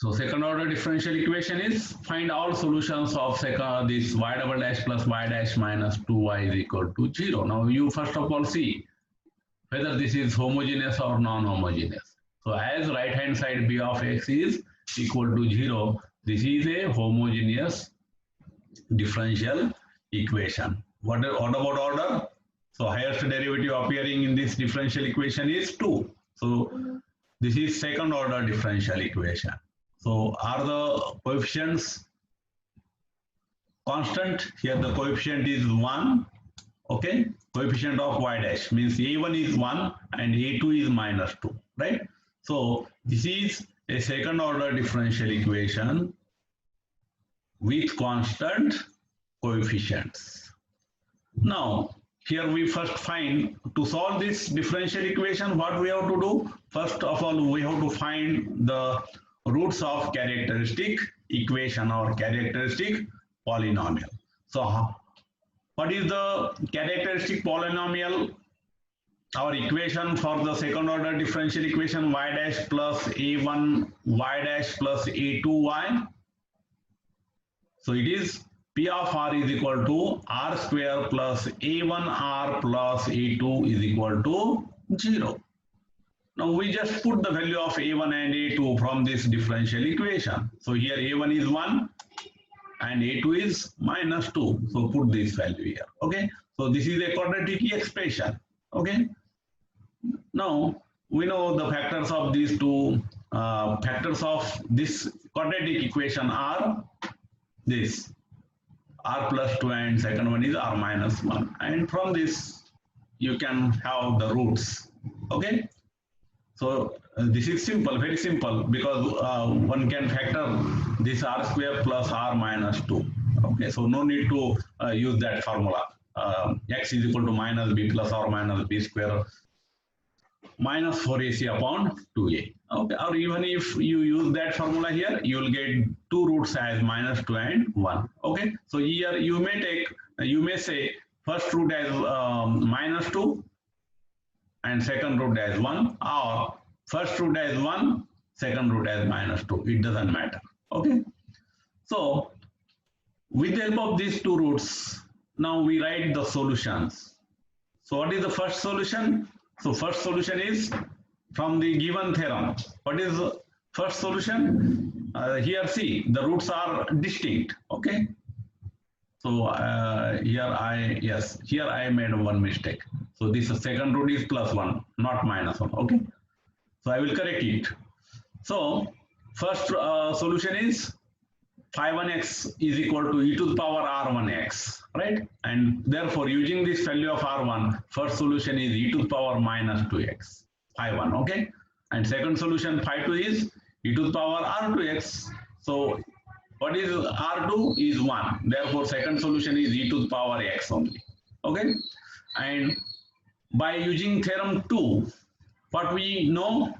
So second order differential equation is find all solutions of this y double dash plus y dash minus 2y is equal to 0. Now you first of all see whether this is homogeneous or non-homogeneous. So as right hand side b of x is equal to 0, this is a homogeneous differential equation. What about order? So highest derivative appearing in this differential equation is 2. So this is second order differential equation. So are the coefficients constant? Here the coefficient is 1. Okay, coefficient of y dash means a1 is 1 and a2 is minus 2, right? So this is a second order differential equation with constant coefficients. Now here we first find, to solve this differential equation, what we have to do? First of all, we have to find the roots of characteristic equation or characteristic polynomial. So what is the characteristic polynomial? Our equation for the second order differential equation y dash plus a1 y dash plus a2y. So it is P of r is equal to r square plus a1r plus a2 is equal to 0. Now we just put the value of a1 and a2 from this differential equation. So here a1 is 1 and a2 is minus 2. So put this value here. Okay. So this is a quadratic expression. Okay. Now we know the factors of these two factors of this quadratic equation are this r plus 2 and second one is r minus 1, and from this you can have the roots. Okay. So this is simple, very simple, because one can factor this r square plus r minus 2. Okay, so no need to use that formula. X is equal to minus b plus or minus b square minus 4ac upon 2a. Okay, or even if you use that formula here, you will get two roots as minus 2 and 1. Okay, so here you may say first root as minus 2 and second root as 1, or first root as 1, second root as minus 2. It doesn't matter. Okay, so with the help of these two roots, now we write the solutions. So what is the first solution? So first solution is from the given theorem. What is the first solution? Here see, the roots are distinct. Okay, so here I made one mistake. So this second root is plus 1, not minus 1. Okay, so I will correct it. So first solution is phi 1x is equal to e to the power r1x, right? And therefore using this value of r1, first solution is e to the power minus 2x, phi 1. Okay, and second solution phi 2 is e to the power r2x. So what is r2 is 1, therefore second solution is e to the power x only. Okay, and by using theorem 2, what we know,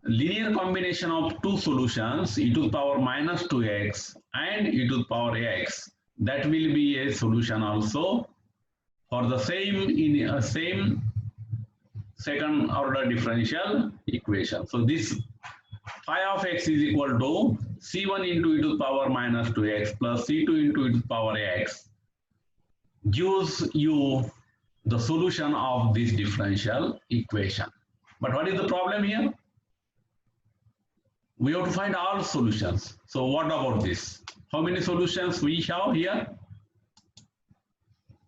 linear combination of two solutions, e to the power minus 2x and e to the power x, that will be a solution also for the same second order differential equation. So this phi of x is equal to c1 into e to the power minus 2x plus c2 into e to the power x gives you the solution of this differential equation. But what is the problem here? We have to find all solutions. So what about this? How many solutions we have here?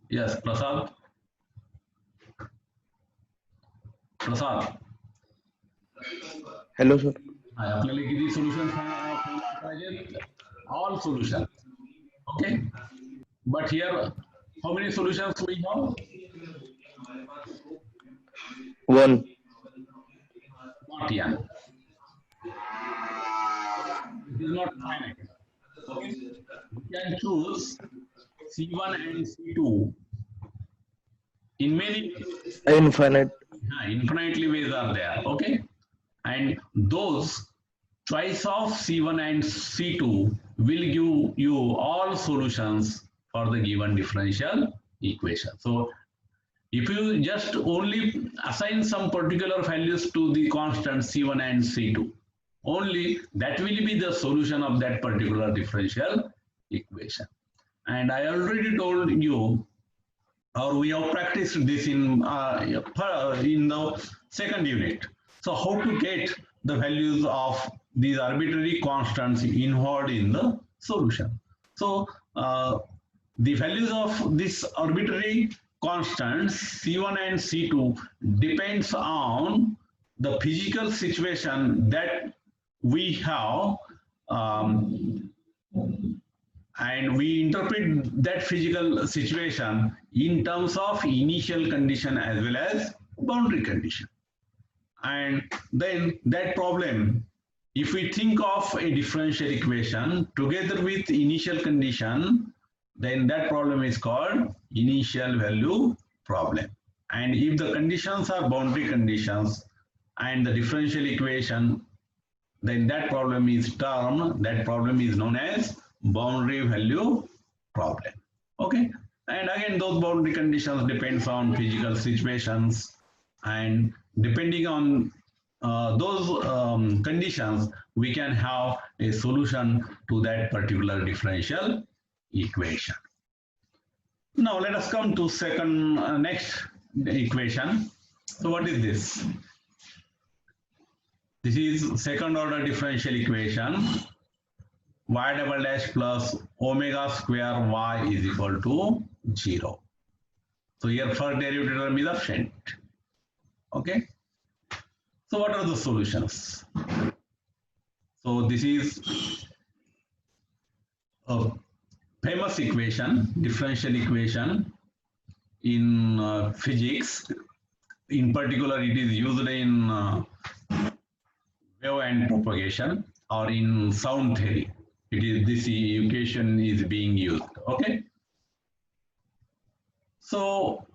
Yes, Prasad. Prasad. Hello, sir. आपल्याला किती solutions पाहिजे? All solutions. Okay. But here, how many solutions we have? 1. Not here. It is not finite. Okay. We can choose C1 and C2 in many Infinite. infinitely ways are there. Okay, and those choice of C1 and C2 will give you all solutions for the given differential equation. So if you just only assign some particular values to the constant C1 and C2, only that will be the solution of that particular differential equation. And I already told you, or we have practiced this in the second unit. So how to get the values of these arbitrary constants involved in the solution. So the values of this arbitrary constants C1 and C2 depends on the physical situation that we have, and we interpret that physical situation in terms of initial condition as well as boundary condition. And then that problem, if we think of a differential equation together with initial condition, then that problem is called initial value problem. And if the conditions are boundary conditions and the differential equation, then that problem is termed, that problem is known as boundary value problem. Okay, and again those boundary conditions depends on physical situations, and depending on those conditions, we can have a solution to that particular differential equation. Now let us come to second next equation. So what is this? This is second order differential equation. Y double dash plus omega square y is equal to 0. So here first derivative term is absent. Okay. So what are the solutions? So this is a famous equation, differential equation in physics. In particular, it is used in wave and propagation, or in sound theory. It is this equation is being used. Okay. So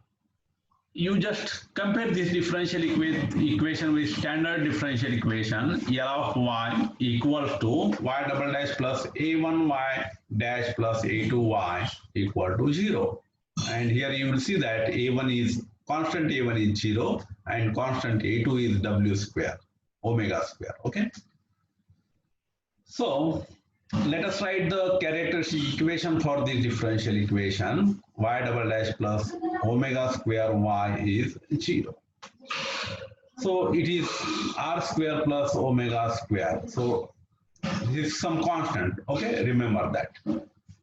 you just compare this differential equation with standard differential equation. L of y equals to y double dash plus a1y dash plus a2y equal to 0. And here you will see that a1 is constant, a1 is 0, and constant a2 is w square, omega square. Okay. So let us write the characteristic equation for this differential equation. Y double dash plus omega square y is 0. So it is r square plus omega square. So this is some constant. Okay, remember that.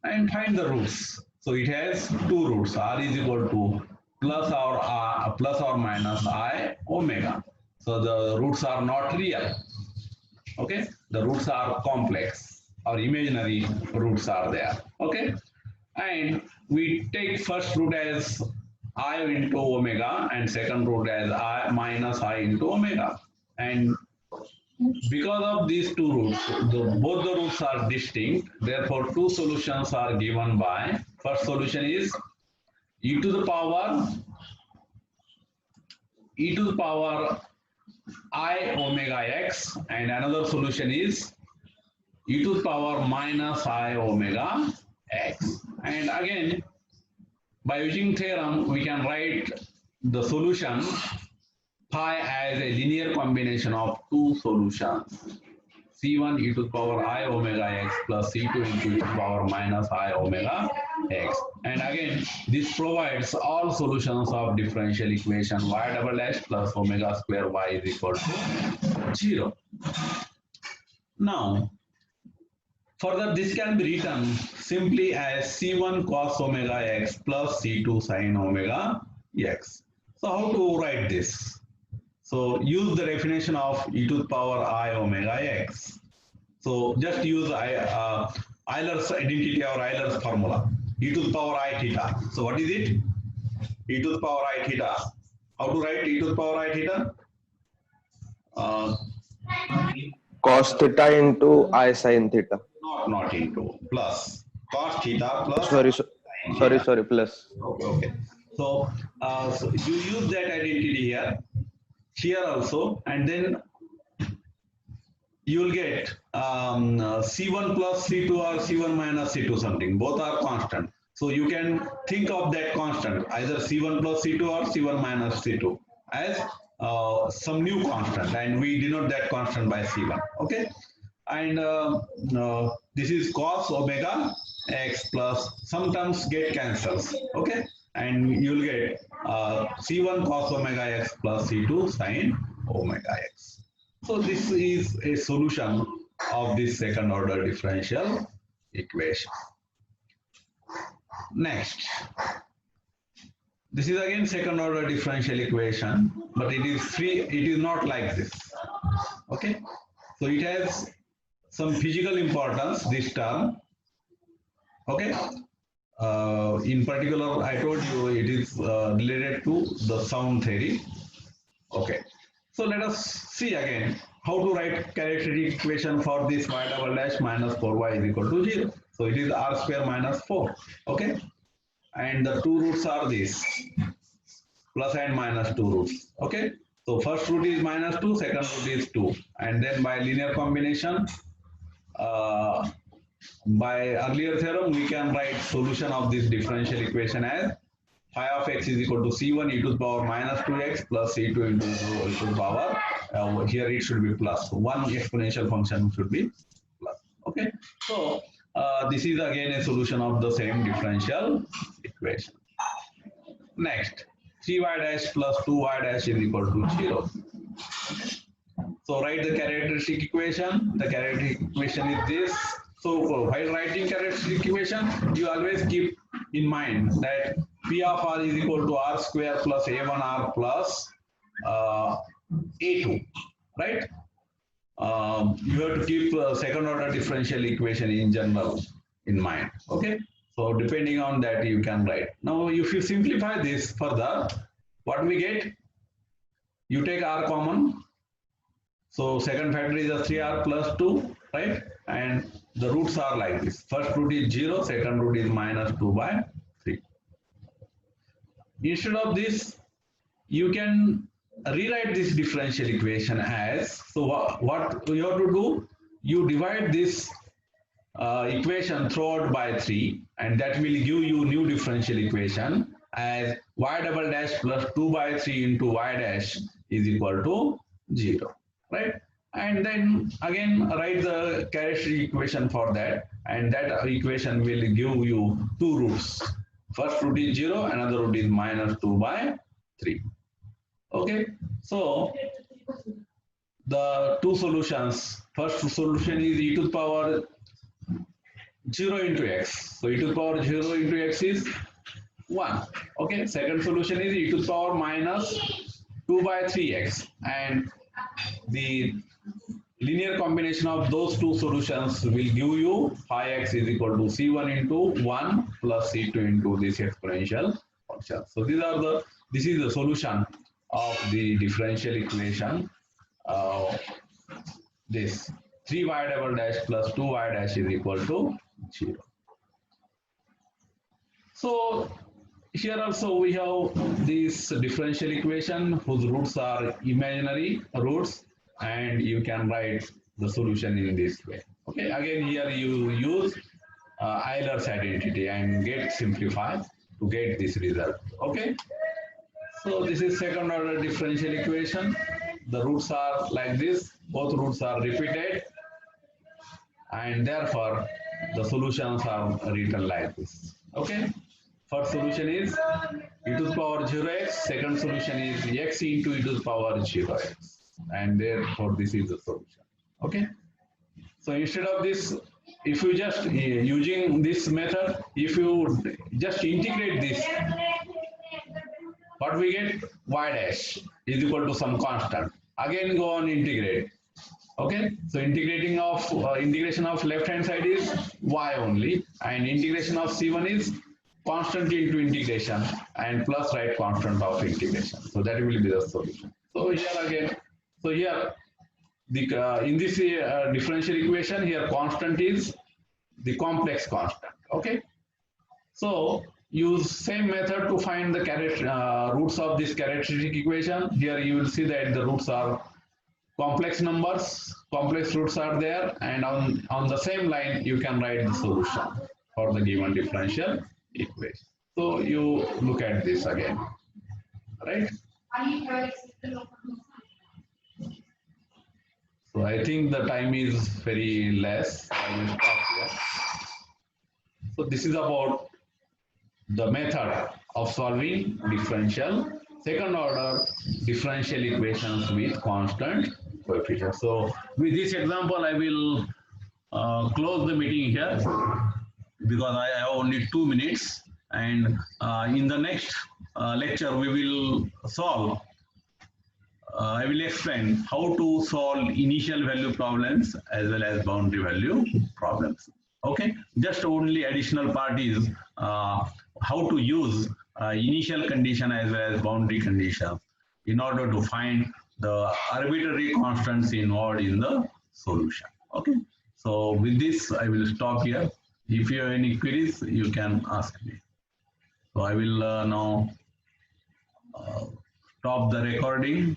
And find the roots. So it has two roots. R is equal to plus or minus I omega. So the roots are not real. Okay, the roots are complex, or imaginary roots are there. Okay, and we take first root as I into omega and second root as I minus I into omega. And because of these two roots, both the roots are distinct. Therefore, two solutions are given by. First solution is e to the power I omega x, and another solution is e to the power minus I omega x. And again, by using theorem, we can write the solution phi as a linear combination of two solutions. C1 e to the power I omega x plus C2 into e to the power minus I omega x. And again, this provides all solutions of differential equation y double dash plus omega square y is equal to 0. Now, further, this can be written simply as C1 cos omega x plus C2 sin omega x. So how to write this? So use the definition of e to the power I omega x. So just use Euler's identity or Euler's formula, e to the power I theta. So what is it? E to the power I theta. How to write e to the power I theta? Cos theta into I sin theta. Not into, plus cos theta plus Sorry, plus. Okay. So, so you use that identity here also, and then you will get C1 plus C2 or C1 minus C2 something. Both are constant. So you can think of that constant, either C1 plus C2 or C1 minus C2, as some new constant, and we denote that constant by C1. Okay, and this is cos omega x plus some terms get cancels. Okay, and you'll get C1 cos omega x plus C2 sin omega x. So this is a solution of this second order differential equation. Next, this is again second order differential equation, but it is not like this. Okay, so it has some physical importance, this term. Okay, in particular, I told you it is related to the sound theory. Okay, so let us see again how to write characteristic equation for this y double dash minus 4y is equal to 0. So it is r square minus 4. Okay, and the two roots are this, plus and minus two roots. Okay, so first root is minus 2, second root is 2, and then by linear combination, by earlier theorem, we can write solution of this differential equation as phi of x is equal to c1 e to the power minus 2x plus c2 into e to the power, here it should be plus. One exponential function should be plus. Okay, so this is again a solution of the same differential equation. Next, 3y dash plus 2y dash is equal to 0. So write the characteristic equation. The characteristic equation is this. So while writing characteristic equation, you always keep in mind that P of r is equal to r square plus a1r plus a2, right? You have to keep second order differential equation in general in mind. Okay, so depending on that you can write. Now if you simplify this further, what we get, you take r common, so second factor is a 3r plus 2, right? And the roots are like this, first root is 0, second root is minus 2 by 3. Instead of this, you can rewrite this differential equation as, so what you have to do, you divide this equation throughout by 3, and that will give you new differential equation as y double dash plus 2 by 3 into y dash is equal to 0, right? And then again write the characteristic equation for that, and that equation will give you two roots. First root is 0, another root is minus 2 by 3. Okay, so the two solutions, first solution is e to the power 0 into x. So e to the power 0 into x is 1. Okay, second solution is e to the power minus 2 by 3x, and the linear combination of those two solutions will give you phi x is equal to c1 into 1 plus c2 into this exponential function. So this is the solution of the differential equation. This 3y double dash plus 2y dash is equal to 0. So here also we have this differential equation whose roots are imaginary roots, and you can write the solution in this way. Okay, again here you use Euler's identity and get simplified to get this result. Okay, so this is second order differential equation. The roots are like this, both roots are repeated, and therefore the solutions are written like this. Okay, first solution is e to the power 0x, second solution is x into e to the power 0x, and therefore this is the solution. Okay, so instead of this, if you just using this method, if you just integrate this, what we get, y dash is equal to some constant. Again go on integrate. Okay, so integration of left hand side is y only, and integration of c1 is constant into integration and plus right constant of integration. So that will be the solution. So here again, so here the in this differential equation, here constant is the complex constant. Okay, so use same method to find the roots of this characteristic equation. Here you will see that the roots are complex numbers, complex roots are there, and on the same line you can write the solution for the given differential equation. So you look at this again, right? So I think the time is very less. I will stop here. So this is about the method of solving differential second order differential equations with constant coefficients. So with this example, I will close the meeting here because I have only 2 minutes, and in the next lecture we will solve. I will explain how to solve initial value problems as well as boundary value problems. Okay, just only additional part is how to use initial condition as well as boundary conditions in order to find the arbitrary constants involved in the solution. Okay, so with this I will stop here. If you have any queries, you can ask me. So I will now stop the recording.